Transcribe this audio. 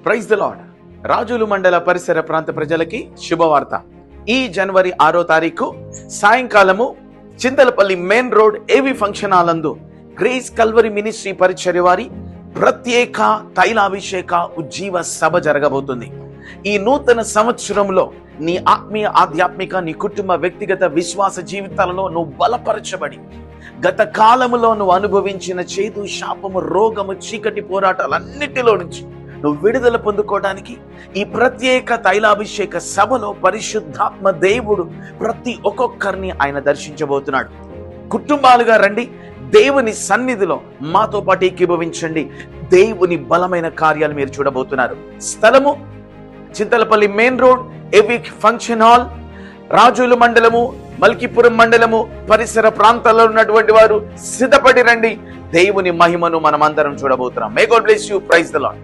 Praise the lord. రాజులు మండల పరిసర ప్రాంత ప్రజలకి శుభవార్త. ఈ జనవరి 6వ తారీఖు సాయంకాలము చింతలపల్లి మెయిన్ రోడ్ ఏవి ఫంక్షన్ హాల్ నందు గ్రేస్ కల్వరి మినిస్ట్రీ పరిచర్య వారి ప్రత్యేక తైలాభిషేక ఉజ్జీవ సభ జరగబోతుంది. ఈ నూతన సంవత్సరంలో నీ ఆత్మీయ ఆధ్యాత్మిక నీ కుటుంబ వ్యక్తిగత విశ్వాస జీవితాలలో నువ్వు బలపరచబడి గత కాలములో నువ్వు అనుభవించిన చేదు, శాపము, రోగము, చీకటి పోరాటాలన్నిటిలో నుంచి నువ్వు విడుదల పొందుకోవడానికి ఈ ప్రత్యేక తైలాభిషేక సభలో పరిశుద్ధాత్మ దేవుడు ప్రతి ఒక్కొక్కరిని ఆయన దర్శించబోతున్నాడు. కుటుంబాలుగా రండి, దేవుని సన్నిధిలో మాతో పాటు ఏకీభవించండి. దేవుని బలమైన కార్యాలు మీరు చూడబోతున్నారు. స్థలము చింతలపల్లి మెయిన్ రోడ్ ఏవి ఫంక్షన్ హాల్, రాజుల మండలము, మల్కీపురం మండలము పరిసర ప్రాంతాల్లో ఉన్నటువంటి వారు సిద్ధపడి రండి. దేవుని మహిమను మనం అందరం చూడబోతున్నాం. May God bless you. Praise the lord.